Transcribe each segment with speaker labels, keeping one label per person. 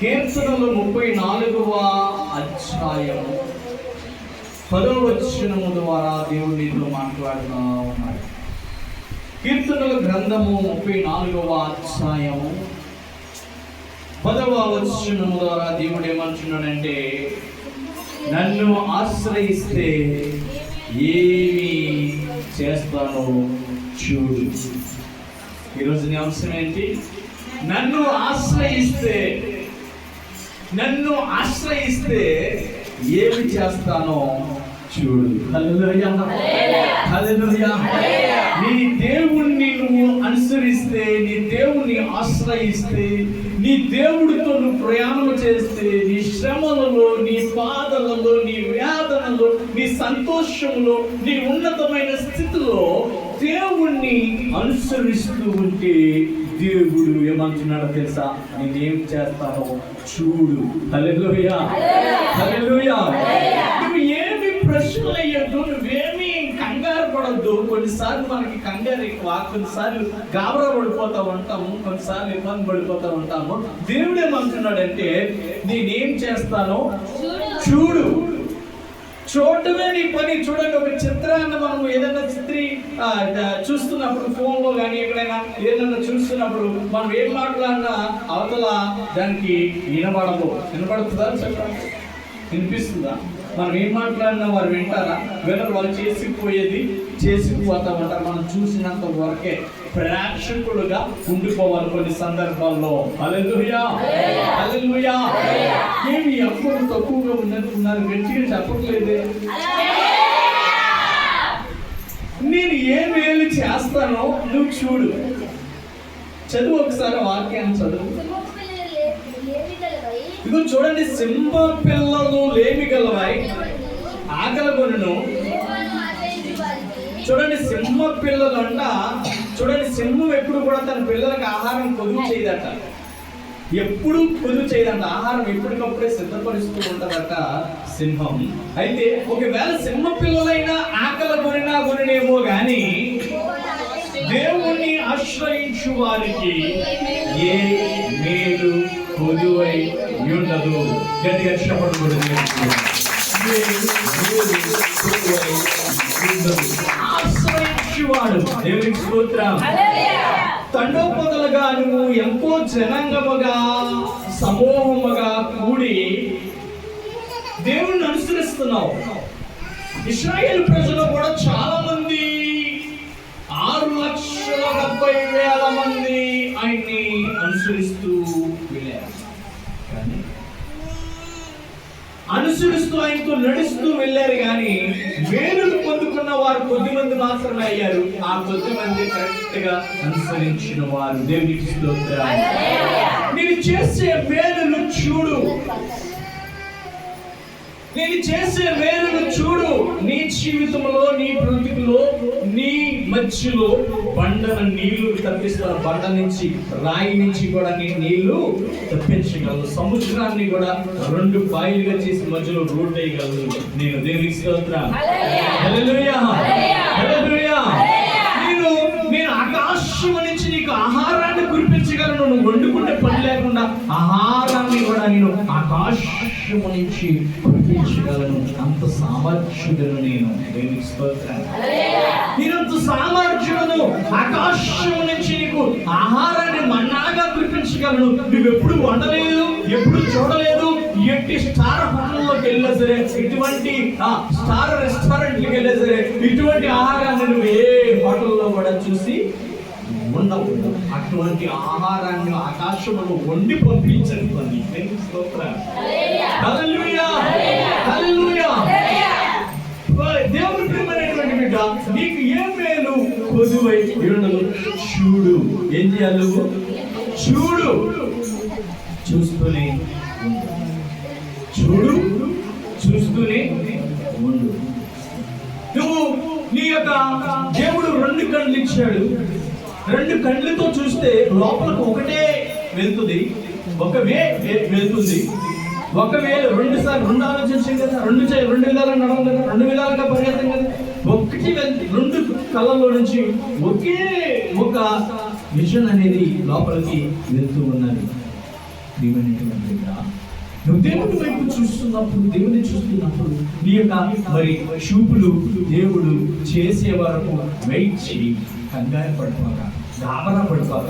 Speaker 1: కీర్తనలు 34వ అధ్యాయము 10వ వచనము ద్వారా దేవుడు నీతో మాట్లాడుతూ ఉన్నాడు. కీర్తనల గ్రంథము 34వ అధ్యాయము 10వ వచనము ద్వారా దేవుడు ఏమంటున్నాడంటే, నన్ను ఆశ్రయిస్తే ఏమి చేస్తానో చూడు. ఈరోజు నీ అంశం ఏంటి? నన్ను ఆశ్రయిస్తే ఏమి చేస్తానో చూడు. హల్లెలూయా, హల్లెలూయా. నీ దేవుణ్ణి నువ్వు అనుసరిస్తే, నీ దేవుణ్ణి ఆశ్రయిస్తే, నీ దేవుడితో నువ్వు ప్రయాణం చేస్తే, నీ శ్రమలలో, నీ బాధలలో, నీ వేదనలో, నీ సంతోషంలో, నీ ఉన్నతమైన స్థితిలో దేవుణ్ణి అనుసరిస్తూ ఉంటే దేవుడు ఏమంటున్నాడో తెలుసా? నేనేం చేస్తానో చూడు. హల్లెలూయా, హల్లెలూయా. నువ్వు ఏమి ప్రశ్నలు అయ్యొద్దు, నువ్వేమి కంగారు పడద్దు. కొన్నిసార్లు మనకి కంగారు ఎక్కువ, కొన్నిసార్లు గాబరా పడిపోతూ ఉంటాము, కొన్నిసార్లు ఇబ్బంది పడిపోతూ ఉంటాము. దేవుడు ఏమంటున్నాడంటే, నేనేం చేస్తానో చూడు. చూడటమే నీ పని. చూడండి, ఒక చిత్రాన్ని మనం ఏదైనా చూస్తున్నప్పుడు, ఫోన్లో కానీ ఎక్కడైనా ఏదైనా చూస్తున్నప్పుడు మనం ఏం మాట్లాడినా అవతల దానికి వినపడుతుందా? చెప్పండి, వినిపిస్తుందా? మనం ఏం మాట్లాడినా వారు వింటారా? వినరు. వాళ్ళు చేసుకుపోతా ఉంటారు. మనం చూసినంత వరకే ప్రేక్షకుడుగా ఉండిపోవాలి కొన్ని సందర్భాల్లో. హల్లెలూయా, హల్లెలూయా. ఏమి అప్పుడు తక్కువగా ఉన్నట్టున్నారు, గట్టిగా చెప్పట్లేదే. నేను ఏ మేలు చేస్తానో నువ్వు చూడు. చదువు ఒకసారి వాక్యాన్ని చదువు. ఇదిగో చూడండి, సింహ పిల్లలు లేమి గలవై ఆకలి కొనును. చూడండి, సింహ పిల్లలు అంట. చూడండి, సింహం ఎప్పుడు కూడా తన పిల్లలకు ఆహారం పొదుపు చేయదట, ఎప్పుడు పొదుపు చేయదంట. ఆహారం ఎప్పటికప్పుడే సిద్ధపరుస్తూ ఉంటదట సింహం. అయితే ఒకవేళ సింహ పిల్లలైనా ఆకలి కొనినేమో గాని దేవుణ్ణి ఆశ్రయించు వారికి ఏ మేలు కొదువై ఉండదు. గట్టిగా చెప్పకూడదు. ఆశ్రయించువాడు దేవునికి స్తోత్రం. తండోపదలుగా నువ్వు ఎంతో జనాంగముగా సమూహముగా కూడి దేవుణ్ణి అనుసరిస్తున్నావు. ఇశ్రాయేలు ప్రజలు కూడా చాలా మంది, 6,70,000 మంది ఆయన్ని అనుసరిస్తూ వెళ్ళారు. కానీ అనుసరిస్తూ ఆయనతో నడుస్తూ వెళ్ళారు, కానీ మేలును పొందుకున్న వారు కొద్దిమంది మాత్రమే అయ్యారు. ఆ కొద్దిమంది కరెక్ట్ గా అనుసరించిన వారు. దేవునికి స్తోత్రం. నేను చేసే మేలును చూడు, నేను చేసే మేలును చూడు. నీ జీవితంలో, నీ బ్రతుకులో, నీ మధ్యలో బండన నీళ్లు తప్పిస్తాను. బండ నుంచి, రాయి నుంచి కూడా నీళ్లు తప్పించగలదు. సముద్రాన్ని కూడా 2 పాయలుగా చేసి మధ్యలో రోడ్ వేయగలదు నేను. దేవునికి స్తోత్రం. హల్లెలూయా, హల్లెలూయా. నేను ఆకాశం నుంచి నీకు ఆహారాన్ని కురిపించగలను. నువ్వు వండుకుంటే పని లేకుండా ఆహారాన్ని కూడా నేను ఆకాశం నుంచి కురిపించగలను. అంత సామర్థ్యుడను నేను. దేవునికి స్తోత్రం. నేనంత సామర్థ్యుడను. ఆకాశం నుంచి నీకు ఆహారాన్ని మన్నాగా కురిపించగలను. నువ్వు ఎప్పుడు వండలేదు, ఎప్పుడు చూడలేదు. ఎట్టి స్టార్ హోటల్లోకి వెళ్ళినా సరే, ఇటువంటి స్టార్ రెస్టారెంట్కి వెళ్ళినా సరే, ఇటువంటి ఆహారాన్ని నువ్వు ఏ హోటల్లో కూడా చూసి ఉండవు. అటువంటి ఆహారాన్ని ఆకాశంలో వండి పంపించండి. హల్లెలూయా, హల్లెలూయా. దేవుని ప్రియమైనటువంటి బిడ్డ, నీకు ఏ మేలు కొదువై ఉండదు చూడు. ఏం చేయాలి? చూడు. చూస్తూనే చూడు, చూస్తూనే ఉండు. నువ్వు నీ యొక్క దేవుడు 2 కళ్ళు ఇచ్చాడు. 2 కళ్ళతో చూస్తే లోపలకు ఒకటే వెళ్తుంది, వెళ్తుంది. ఒకవేళ 2 సార్లు 2 ఆలోచించాం కదా, 2 విధాలుగా నడవం కదా, 2 విధాలుగా పరిగెత్తాం కదా. 2 కళ్ళలో నుంచి ఒకే ఒక విజన్ అనేది లోపలికి వెళ్తూ ఉన్నది. ప్రియమైనటువంటి నువ్వు దేవుడి వైపు చూస్తున్నప్పుడు, దేవుని చూస్తున్నప్పుడు నీ యొక్క మరి చూపులు దేవుడు చేసే వరకు వెయిట్ చేయి. కంగారు పడిపోక, గాబరా పడిపోక,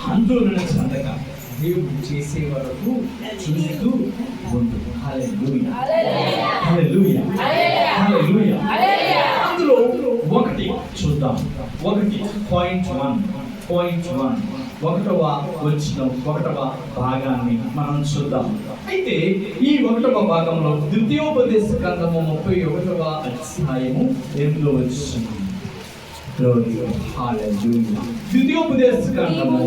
Speaker 1: ఆందోళన చెందక, దేవుడు చేసే వరకు చూస్తూ ఉండు. హల్లెలూయా, హల్లెలూయా, హల్లెలూయా. అందులో ఒకటి చూద్దాం. పాయింట్ వన్ ఒకటవ భాగాన్ని మనం చూద్దాం. అయితే ఈ 1వ భాగంలో ద్వితీయోపదేశ గ్రంథము 31వ అధ్యాయము 8వ వచనం. ద్వితీయోపదేశ గ్రంథము,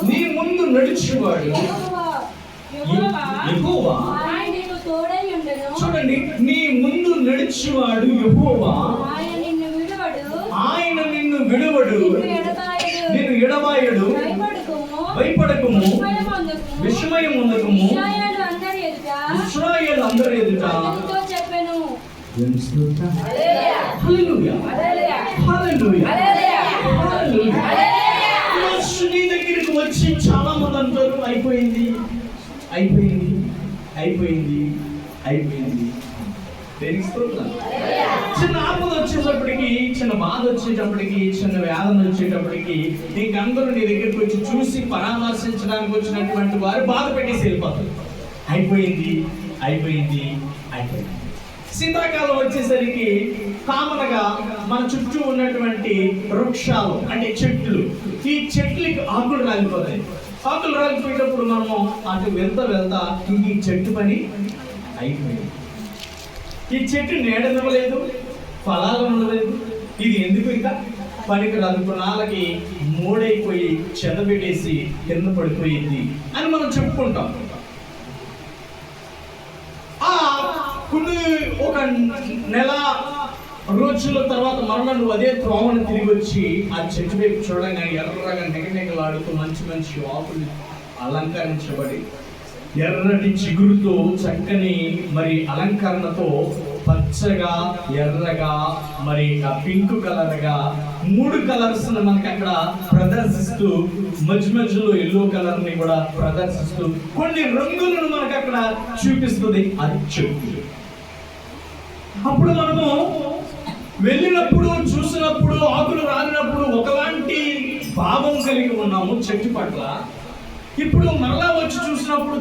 Speaker 1: నీ ముందు నడిచేవాడు యెహోవా. చూడండి, నీ ముందు నడిచేవాడు యెహోవా, ఆయన నిన్ను విడువడు, నేను ఎడబాయడు, భయపడకుము, విస్మయం ఉండకుము, ఇశ్రాయేలు అందరి ఎదుట. నీ దగ్గరికి వచ్చి చాలా మంది అంటారు అయిపోయింది. చిన్న ఆపద వచ్చేటప్పటికి, చిన్న బాధ వచ్చేటప్పటికి, చిన్న వేదన వచ్చేటప్పటికి నీకందరూ నీ దగ్గరికి వచ్చి చూసి పరామర్శించడానికి వచ్చినటువంటి వారు బాధ పెట్టేసి వెళ్ళిపోతారు. అయిపోయింది. శీతాకాలం వచ్చేసరికి కామన్గా మన చుట్టూ ఉన్నటువంటి వృక్షాలు అంటే చెట్లు, ఈ చెట్లకి ఆకులు రాలిపోతాయి. ఆకులు రాలిపోయేటప్పుడు మనము అటు వెళ్తా ఈ చెట్టు పని అయిపోయింది. ఈ చెట్టు నీడనివ్వలేదు, ఫలాలు ఉండలేదు, ఇది ఎందుకు ఇంకా పనికిరాదు, కొన్నాళ్ళకి మూడైపోయి చెదబెట్టేసి కింద పడిపోయింది అని మనం చెప్పుకుంటాం. ఒక నెల రోజుల తర్వాత మరణ నువ్వు అదే త్రోవను తిరిగి వచ్చి ఆ చెట్టు వైపు చూడగానే ఎర్రగా నిగనిగలాడుతూ మంచి ఆకులు అలంకరించబడి ఎర్రటి చిగురుతో చక్కని మరి అలంకరణతో పచ్చగా, ఎర్రగా, మరి పింక్ కలర్గా 3 కలర్స్ మనకి అక్కడ ప్రదర్శిస్తూ, మధ్యలో ఎల్లో కలర్ ని కూడా ప్రదర్శిస్తూ కొన్ని రంగులను మనకు అక్కడ చూపిస్తుంది అది చెట్టు. అప్పుడు మనము వెళ్ళినప్పుడు, చూసినప్పుడు, ఆకులు రాలినప్పుడు ఒకలాంటి భావం కలిగి ఉన్నాము చెట్టు పట్ల. ఇప్పుడు మరలా వచ్చి చూసినప్పుడు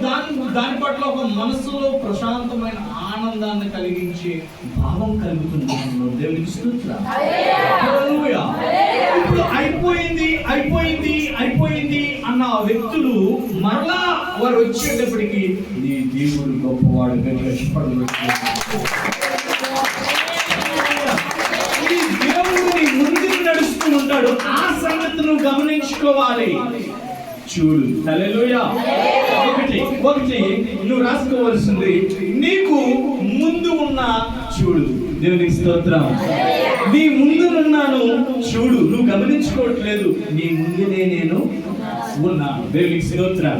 Speaker 1: దాని పట్ల ఒక మనసులో ప్రశాంతమైన ఆనందాన్ని కలిగించే భావం కలుగుతుంది. దేవునికి స్తుతించు. హల్లెలూయా. ఇప్పుడు అయిపోయింది అన్న వ్యక్తులు మరలా వారు వచ్చేటప్పటికి నీ దేవుడు గొప్పవాడు, దేవుడు నీ ముందుకు నడుస్తూ ఉంటాడు. ఆ సంగతిని గమనించుకోవాలి. చూడు. హల్లెలూయా. ఒకటి నువ్వు రాసుకోవాల్సింది, నీకు ముందు ఉన్న చూడు. దేవునికి స్తోత్రం. నీ ముందునున్నాను చూడు. నువ్వు గమనించుకోవట్లేదు, నీ ముందునే నేను ఉన్నాను. దేవునికి స్తోత్రం.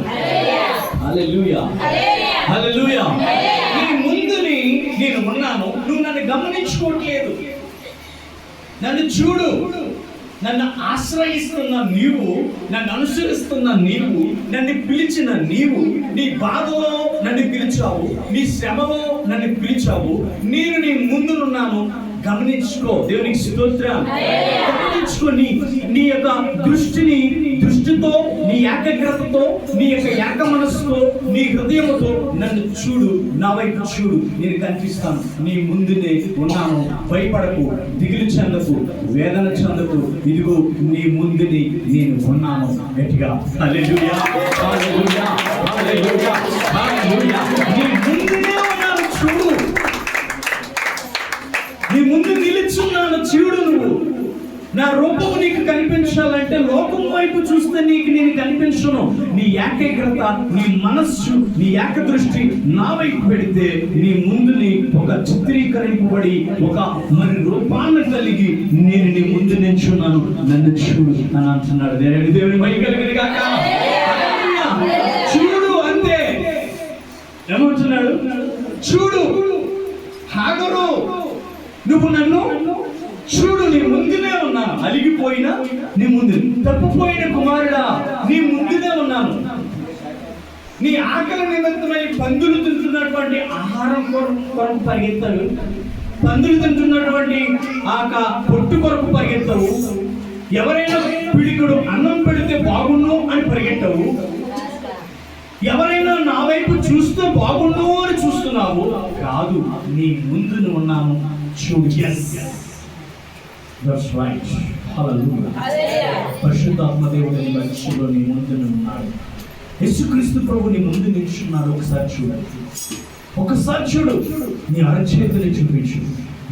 Speaker 1: హల్లెలూయా, హల్లెలూయా. నీ ముందుని నేను ఉన్నాను, నువ్వు నన్ను గమనించుకోవట్లేదు. నన్ను చూడు. నన్ను ఆశ్రయిస్తున్న నీవు, నన్ను అనుసరిస్తున్న నీవు, నన్ను పిలిచిన నీవు, నీ బాధలో నన్ను పిలిచావు, నీ శ్రమలో నన్ను పిలిచావు. నేను నీ ముందునున్నాను, గమనించుకో. దేవునికి స్తోత్రం. గమనించుకొని నీ యొక్క దృష్టితో, నీ ఏకాగ్రతతో, నీ యొక్క ఏక మనస్సుతో, నీ హృదయంతో నన్ను చూడు, నా వైపు చూడు. నేను కనిపిస్తాను, నీ ముందునే ఉన్నాను. భయపడకు, దిగులు చెందకు, వేదన చెందకు. ఇదిగో నీ ముందుని నేను ఉన్నాను. గట్టిగా హల్లెలూయా, హల్లెలూయా, హల్లెలూయా, హల్లెలూయా. నీ ముందునే ఉన్నాను చూడు. నీ ముందు నిలుచున్నాను చూడు. నువ్వు నా రూపం నీకు కనిపించాలంటే లోకం వైపు చూస్తే నేను కనిపించను. నీ ఏకాగ్రత, నీ మనస్సు, నీ ఏకదృష్టి నా వైపు పెడితే నీ ముందుని ఒక చిత్రీకరింపబడి ఒక మరి రూపాన్ని కలిగి నేను నీ ముందు నిల్చున్నాను, నన్ను చూడు అని అంటున్నాడు. దేవుని మహిమ కలుగును గాక. చూడు అంతే. ఏమంటున్నాడు? చూడు. హాగరు, నువ్వు నన్ను చూడు, నీ ముందునే ఉన్నాను. అలిగిపోయినా నీ ముందు, తప్పిపోయిన కుమారుడా నీ ముందునే ఉన్నాను. నీ ఆకలి నిమిత్తమై పందులు తింటున్నటువంటి ఆహారం కొరకు పరిగెత్తవు, పందులు తింటున్నటువంటి పొట్టు కొరకు పరిగెత్తవు, ఎవరైనా పిడికుడు అన్నం పెడితే బాగుండు అని పరిగెట్టవు, ఎవరైనా నా వైపు చూస్తే బాగుండు అని చూస్తున్నావు. కాదు, నీ ముందు ఉన్నాను చూడు. పరిశుద్ధాత్మ దేవుడు నీ మధ్యలో నీ ముందు ఉన్నాడు. యేసుక్రీస్తు ప్రభు నీ ముందు నిల్చున్నాడు. ఒకసారి చూడు, ఒకసారి చూడు. నీ అరచేతిని చూపించు,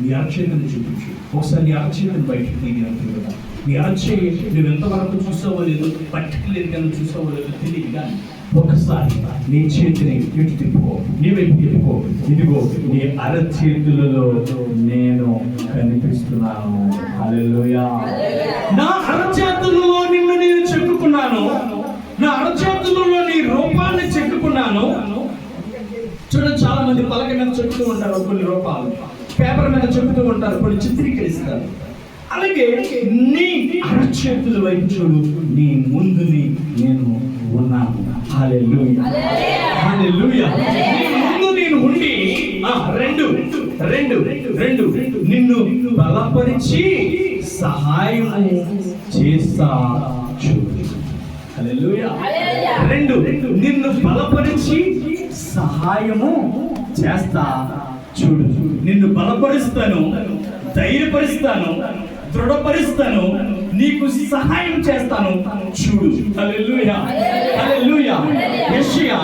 Speaker 1: నీ అరచేతిని చూపించు. ఒకసారి నీ అరచేతిని బయటకు తీయగలుగుతా. నీ అరచేయి నువ్వు ఎంతవరకు చూసావో లేదు, పర్టికులర్గా చూసావో లేదు తెలియదు, కానీ ఒకసారి నీ చేతిని ఇటు తిప్పుకో, నీ వైపు తిప్పుకో. ఇదిగో నీ అరచేతులలో నేను కనిపిస్తున్నాను. హల్లెలూయా. నా అరచేతులలో నిన్ను నేను చెక్కుకున్నాను, నా అరచేతులలో నీ రూపాన్ని చెక్కుకున్నాను. చూడండి, చాలా మంది పలక మీద చెక్కుతూ ఉంటారు, కొన్ని రూపాలు పేపర్ మీద చెక్కుతూ ఉంటారు, కొన్ని చిత్రీకరిస్తారు. అలాగే నీ అరచేతుల వైపు చూడు, నీ ముందుని నేను ఉన్నాను. హల్లెలూయా, హల్లెలూయా. నీ ముందు నేను ఉండి రెండు నిన్ను బలపరిచి సహాయము చేస్తా చూడు. హల్లెలూయా. రెండు, నిన్ను బలపరిచి సహాయము చేస్తా చూడు. నిన్ను బలపరుస్తాను, ధైర్యపరుస్తాను, దృఢపరుస్తాను, నీకు సహాయం చేస్తాను చూడు. హల్లెలూయా, హల్లెలూయా. యెషయా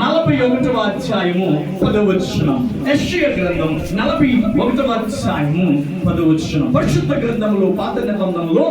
Speaker 1: 41వ అధ్యాయము 10వ వచనం. యెషయా గ్రంథం 41వ అధ్యాయము 10వ వచనం. పరిశుద్ధ గ్రంథంలో, పాత నిబంధనలో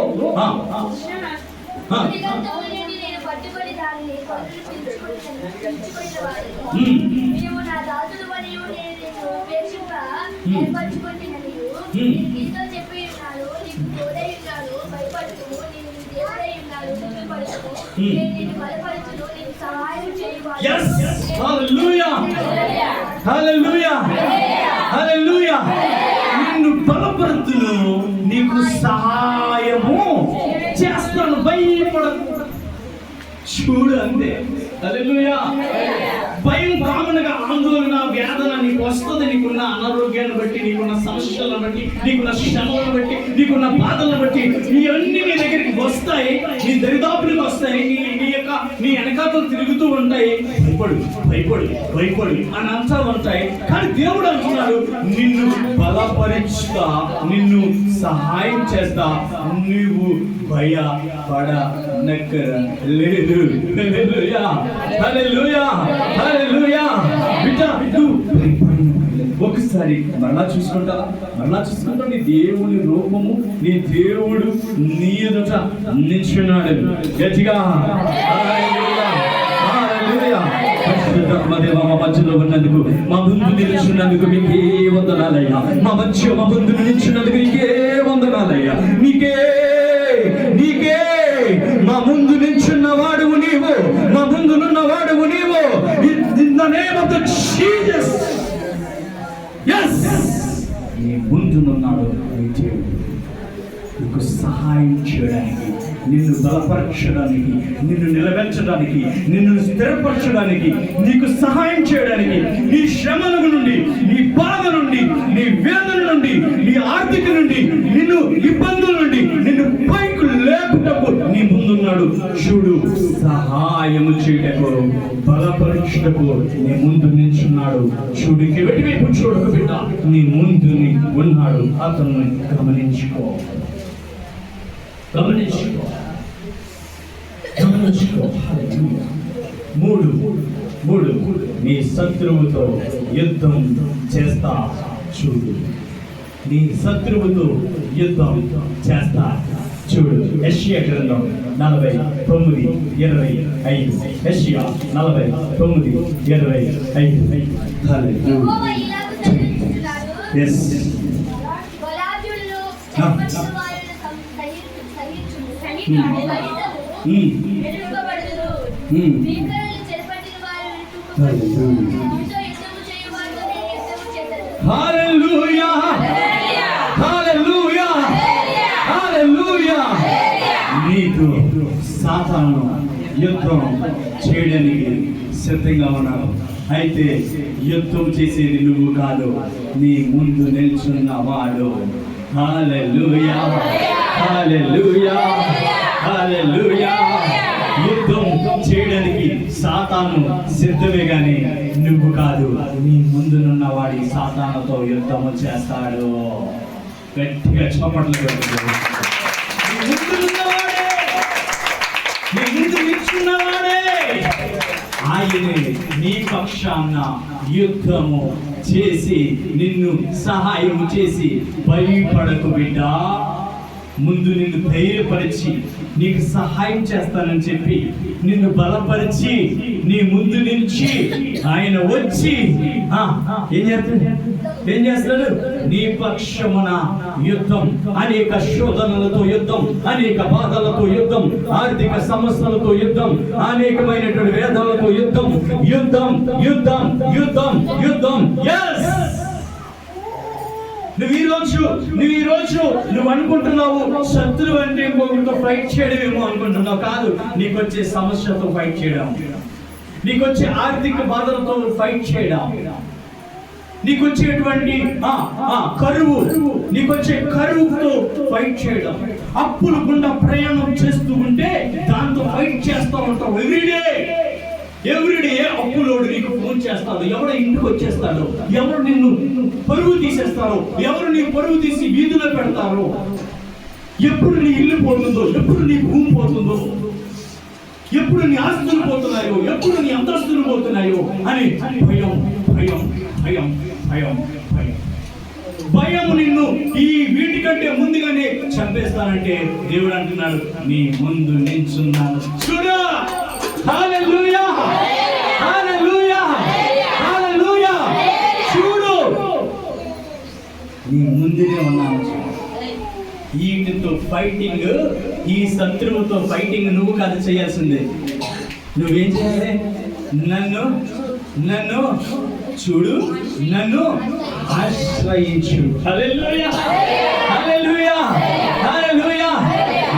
Speaker 1: నిన్ను బలపరుతును, నీకు సహాయము చేస్తాను, భయపడకు చూడు అంతే. హల్లెలూయా. భయం కామన్గా ఆందోళన, వేదన నీకు వస్తుంది. నీకున్న అనారోగ్యాన్ని బట్టి, నీకున్న సమస్యలను బట్టి, నీకున్న శ్రమలను బట్టి, నీకున్న బాధలను బట్టి ఇవన్నీ నీ దగ్గరికి వస్తాయి, నీ దరిదాపులకు వస్తాయి, నీ వెనకాతలు తిరుగుతూ ఉంటాయి. భయపడు భయపడు భయపడు అని అంతా ఉంటాయి. కానీ దేవుడు అంటున్నాడు, నిన్ను బలపరుస్తా, నిన్ను సహాయం చేస్తా, నువ్వు భయపడనక్కర లేదు. హల్లెలూయా, హల్లెలూయా, హల్లెలూయా. బిడ్డ, ఒకసారి మరలా చూసుకుంటావా? మరలా చూసుకుంటా, నీ దేవుని రూపము, నీ దేవుడు నీ ఎదుట నిల్చున్నాడు. గట్టిగా మా మధ్యలో ఉన్నందుకు, మా ముందు నిలుచున్నందుకు నీకే వందనాలయ్యా. మా ముందు నిలుచున్నందుకు నీకే వందనాలయ్యా. నీకే మా ముందు నిల్చున్న వాడువు నీవు, మా ముందునున్న వాడువు నీవు. In the name of the Jesus. yes, నీ ముందునున్నాడు నీ దేవుడు. నీకు సహాయం చేయడానికి, నిన్ను బలపరచడానికి, నిన్ను నిలబెట్టడానికి, నిన్ను స్థిరపరచడానికి, నీకు సహాయం చేయడానికి, నీ శ్రమల నుండి, నీ బాధ నుండి, నీ వేదన నుండి, నీ ఆర్థిక నుండి, నిన్ను ఇబ్బందుల నుండి నిన్ను పైకి లేపుటకు నీ ముందున్నాడు చూడు. సహాయము చేయటకు, బలపరచుటకు నీ ముందు నిల్చున్నాడు చూడు. ఎటువైపు చూడకు బిడ్డ, నీ ముందుని ఉన్నాడు. అతన్ని గమనించుకో, గమనించుకో, గమనించుకో. మూడు, నీ శత్రువుతో యుద్ధం చేస్తా చూడు. నీ శత్రువుతో యుద్ధం చేస్తా చూడు. యెషయా గ్రంథం 49:25. యెషయా 49:25. yes. Hallelujah, hallelujah, hallelujah. నీకు సాతాను యుద్ధం చేయడానికి
Speaker 2: సిద్ధంగా ఉన్నావు. అయితే యుద్ధం చేసేది నువ్వు కాదు, నీ ముందు నిల్చున్న వాడు. హల్లెలూయా, హల్లెలూయా, హల్లెలూయా. యుద్ధం చేయడానికి సాతాను సిద్ధమే గాని నువ్వు కాదు. నీ ముందునున్న వాడి సాతానుతో యుద్ధము చేస్తాడు. గట్టిగా చప్పట్లు కొట్టు. నీ ముందు నిల్చున్నవాడే ఆయనే నీ పక్షాన యుద్ధము చేసి నిన్ను సహాయం చేసి భయపడకు బిడ్డా, ముందు నిన్ను ధైర్యపరిచి నీకు సహాయం చేస్తానని చెప్పి నిన్ను బలపరిచి నీ ముందు నుంచి ఆయన వచ్చి ఏం చేస్తాడు? నీ పక్షమున యుద్ధం, అనేక శోధనలతో యుద్ధం, అనేక బాధలతో యుద్ధం, ఆర్థిక సమస్యలతో యుద్ధం, అనేకమైనటువంటి వేదనలతో యుద్ధం, యుద్ధం యుద్ధం యుద్ధం యుద్ధం. yes నువ్వు అనుకుంటున్నావు శత్రువు అంటే ఇంకొకరితో ఫైట్ చేయడమేమో అనుకుంటున్నావు. కాదు, నీకు వచ్చే సమస్యతో ఫైట్ చేయడం, నీకు వచ్చే ఆర్థిక బాధలతో ఫైట్ చేయడం, నీకు వచ్చేటువంటి కరువు, నీకు వచ్చే కరువుతో ఫైట్ చేయడం, అప్పుల గుండా ప్రయాణం చేస్తూ ఉంటే దాంతో ఫైట్ చేస్తూ ఉంటావు. ఎవ్రీడే అప్పులోడు నీకు ఫోన్ చేస్తాడు, ఎవరు ఇంటికి వచ్చేస్తాడు, ఎవరు నిన్ను పరువు తీసేస్తారు, ఎవరు నీ పరువు తీసి వీధిలో పెడతారు, ఎప్పుడు నీ ఇల్లు పోతుందో, ఎప్పుడు నీ భూమి పోతుందో, ఎప్పుడు నీ ఆస్తులు పోతున్నాయో, ఎప్పుడు నీ అంతస్తులు పోతున్నాయో అని భయం భయం భయం భయం భయం భయం నిన్ను ఈ వీటికంటే ముందుగానే చంపేస్తానంటే దేవుడు అంటున్నాడు, నీ ముందు నిల్చున్నాను చూడు. హల్లెలూయా, హల్లెలూయా, హల్లెలూయా. చూడు, నీ ముందునే ఉన్నాను. వీటితో ఫైటింగ్, ఈ శత్రువుతో ఫైటింగ్ నువ్వు కాదు చేయాల్సిందే. నువ్వేం చేయాలి? నన్ను చూడు, నన్ను ఆశ్రయించు. హల్లెలూయా, హల్లెలూయా, హల్లెలూయా.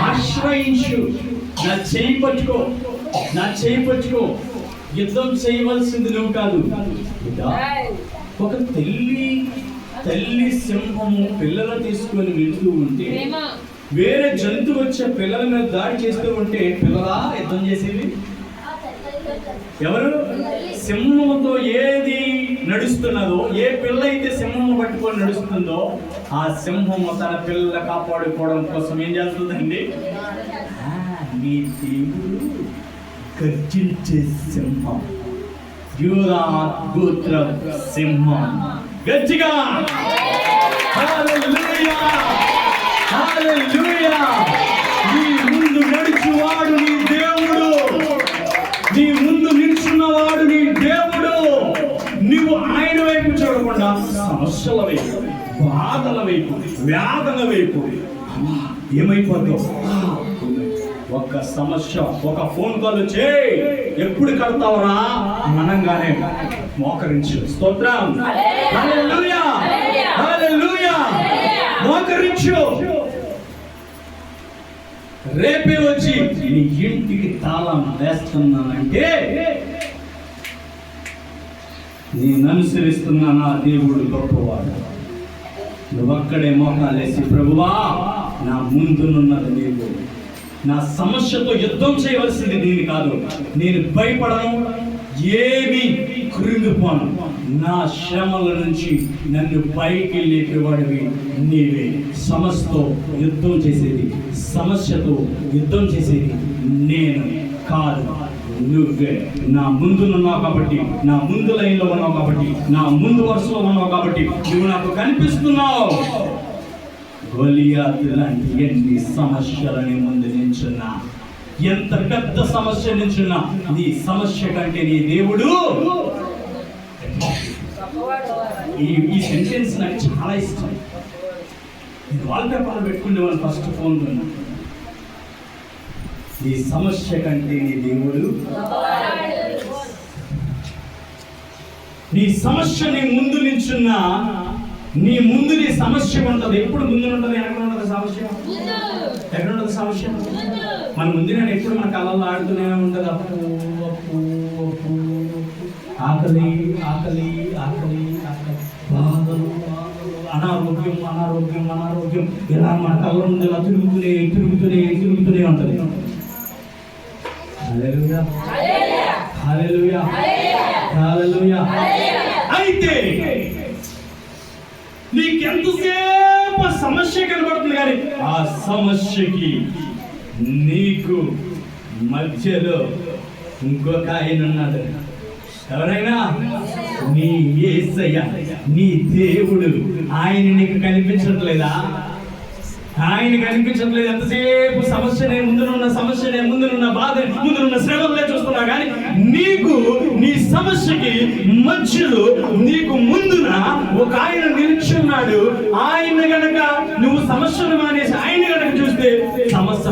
Speaker 2: ఆశ్రయించు. నా చేయి పట్టుకో, నా చేయి పట్టుకో. యుద్ధం చేయవలసింది నువ్వు కాదు. ఒక తల్లి సింహము పిల్లలు తీసుకొని వెళ్తూ ఉంటే, వేరే జంతువు వచ్చే పిల్లల మీద దాడి చేస్తూ ఉంటే పిల్లలా యుద్ధం చేసేది ఎవరు? సింహంతో ఏది నడుస్తున్నదో, ఏ పిల్ల అయితే సింహము పట్టుకొని నడుస్తుందో ఆ సింహము తన పిల్లల కాపాడుకోవడం కోసం ఏం చేస్తుందండి? నీ దేవుడు గర్జించే సింహం, యూదా గోత్ర సింహం. గట్టిగా హల్లెలూయా, హల్లెలూయా. నీ ముందు నడుచువాడు నీ దేవుడు, నీ ముందు నిల్చున్నవాడు నీ దేవుడు. నువ్వు ఆయన వైపు చూడకుండా సమస్యల వైపు, బాధల వైపు, వ్యాధుల వైపు ఏమైపోతావు? ఒక సమస్య, ఒక ఫోన్ కాల్ వచ్చే ఎప్పుడు కడతావురా మనంగానే మోకరించు. స్తోత్రం, హల్లెలూయా, హల్లెలూయా. మోకరించు. రేపే వచ్చి నీ ఇంటికి తాళం వేస్తున్నానంటే నేను అనుసరిస్తున్నా నా దేవుడు గొప్పవాడు. నువ్వక్కడే మోకాలేసి, ప్రభువా నా ముందునున్నది నీవు, నా సమస్యతో యుద్ధం చేయవలసింది నేను కాదు, నేను భయపడను, ఏమి కృంగిపోను. నా శ్రమల నుంచి నన్ను పైకి లేపేవాడివి నీవే. సమస్యతో యుద్ధం చేసేది, సమస్యతో యుద్ధం చేసేది నేను కాదు, నువ్వే. నా ముందునున్నావు కాబట్టి, నా ముందు లైన్లో ఉన్నావు కాబట్టి, నా ముందు వరుసలో ఉన్నావు కాబట్టి నువ్వు నాకు కనిపిస్తున్నావు. గొలియాతు లాంటి ఎన్ని సమస్యలని ముందు నించున్నా, ఎంత పెద్ద సమస్య నించున్నా, నీ సమస్య కంటే నీ దేవుడు. ఈ సెంటెన్స్ నాకు చాలా ఇష్టం. నేను వాల్ పేపర్లో పెట్టుకునేవాళ్ళు ఫస్ట్ ఫోన్లో. ఈ సమస్య కంటే నీ దేవుడు. నీ సమస్య నీ ముందు నించున్నా, నీ ముందు నీ సమస్య ఉంటుంది. ఎప్పుడు ముందు ఉంటుంది? ఎక్కడ ఉంటుంది సమస్య? ఎక్కడ ఉంటుంది సమస్య? మన ముందు నేను ఎప్పుడు మన కళ్ళల్లో ఆడుతూనే ఉంటుంది. అప్పు అప్పు అప్పు ఆకలి ఆకలి ఆకలి ఆకలి, బాధలు అనారోగ్యం అనారోగ్యం అనారోగ్యం, ఇలా మన కళ్ళ ముందు ఇలా తిరుగుతూనే ఉంటుంది. హల్లెలూయా హల్లెలూయా హల్లెలూయా. అయితే నీకెంతసేపు సమస్య కనబడుతుంది, కానీ ఆ సమస్యకి నీకు మధ్యలో ఇంకొక ఆయన ఉన్నాడు. ఎవరైనా? నీ యేసయ్య, నీ దేవుడు. ఆయన నీకు కనిపించట్లేదా? ఆయన కనిపించట్లేదు. ఎంతసేపు సమస్యనే ముందునున్న సమస్యనే ముందునున్న బాధ ముందునున్న శ్రమలే చూస్తున్నా, కానీ నీకు నీ సమస్యకి మధ్యలో నీకు ముందున ఒక ఆయన నిల్చున్నాడు. ఆయన గనక నువ్వు సమస్యను మానేసి ఆయన గనక చూస్తే సమస్య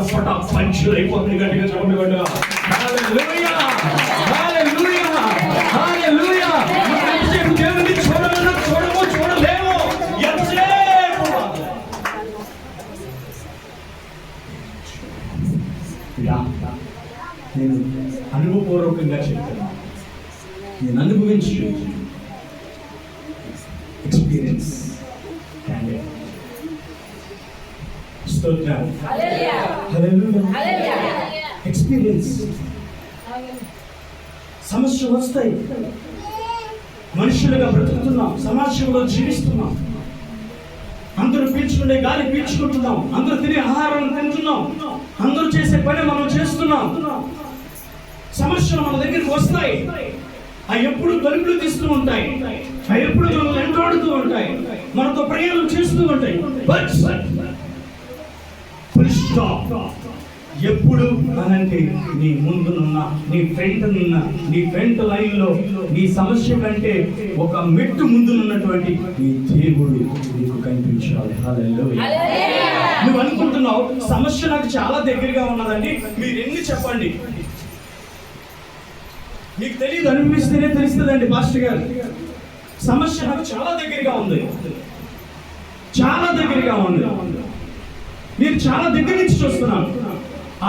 Speaker 2: పంచులు అయిపోతుంది. గట్టిగా చెప్పండి. హల్లెలూయా హల్లెలూయా హల్లెలూయా. ఎంతసేపు దేవుని చూడమన్నా చూడలేము. ఎంతసేపు నేను అనుభవపూర్వకంగా చెప్తాను. నేను అనుభవించి ఎక్స్పీరియన్స్ ఎక్స్పీరియన్స్. సమస్యలు వస్తాయి. మనుషులుగా బ్రతుకుతున్నాం, సమాజంలో జీవిస్తున్నాం. అందరూ పీల్చుకునే గాలి పీల్చుకుంటున్నాం, అందరూ తినే ఆహారం తింటున్నాం, అందరూ చేసే పని మనం చేస్తున్నాం. సమస్యలు మన దగ్గరికి వస్తాయి. అవి ఎప్పుడు తలుపులు తీస్తూ ఉంటాయి, అవి ఎప్పుడు మనం వెంటాడుతూ ఉంటాయి, మనతో ప్రయాణం చేస్తూ ఉంటాయి. But full stop. ఎప్పుడు అనంటే నీ ముందునున్న నీ ఫ్రంట్ లైన్ లో నీ సమస్య కంటే ఒక మెట్టు ముందునున్నటువంటి నీ దేవుడు నీకు కనిపించాలి. హల్లెలూయా. నువ్వు అనుకుంటున్నావు సమస్య నాకు చాలా దగ్గరగా ఉన్నదండి, మీరు ఎన్ని చెప్పండి. నీకు తెలియదు, అనిపిస్తేనే తెలుస్తుందండి. పాస్టర్ గారు, సమస్య నాకు చాలా దగ్గరగా ఉంది, చాలా దగ్గరగా ఉంది. నేను చాలా దగ్గర నుంచి చూస్తున్నాను.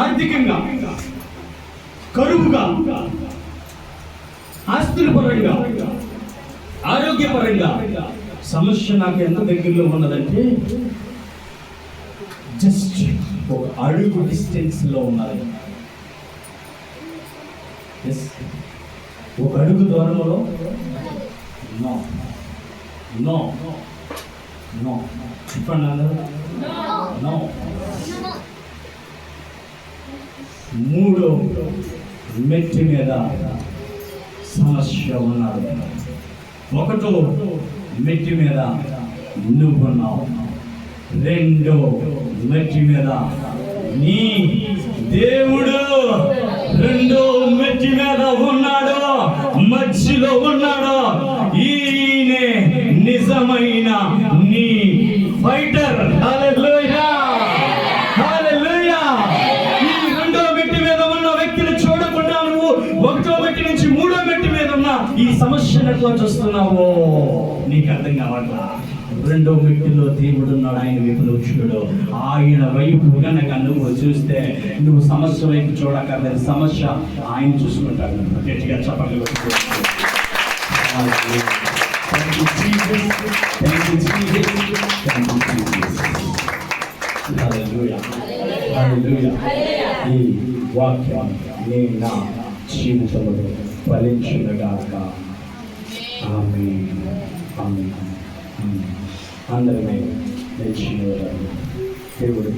Speaker 2: ఆర్థికంగా, కరువుగా, ఆస్తుల పరంగా, ఆరోగ్యపరంగా సమస్య నాకు ఎంత దగ్గరలో ఉన్నదంటే జస్ట్ ఒక అడుగు డిస్టెన్స్ లో ఉన్నది. ఒక అడుగు దూరంలో. నో నో నో చెప్పండి అందరూ. నో. మూడో మెట్టి మీద సమస్య ఉన్నాడు. ఒకటో మెట్టి మీద నువ్వున్నావు. రెండో మెట్టి మీద నీ దేవుడు రెండో మెట్టి మీద ఉన్నాడు, మధ్యలో ఉన్నాడు. ఈయనే నిజమైన నీ ఫైటర్. హల్లెలూయా హల్లెలూయా. ఈ రెండో మెట్టి మీద ఉన్న వ్యక్తిని చూడకుండా నువ్వు ఒకటో మెట్టి నుంచి మూడో మెట్టి మీద ఉన్న ఈ సమస్యను ఎట్లా చూస్తున్నావో నీకు అర్థం కావట్లా. రెండో మెట్టులో దేవుడు ఉన్నాడు, ఆయన వైపు నువ్వు చూడు. ఆయన వైపు కనుక నువ్వు చూస్తే నువ్వు సమస్య వైపు చూడక్కర్లేదు, సమస్య ఆయన చూసుకుంటాడు. గట్టిగా చెప్పండి. ఈ వాక్యం నేను నా జీవితంలో ఫలించుగాక. ఆమేన్ ఆమేన్. అందరినీ దేవుడు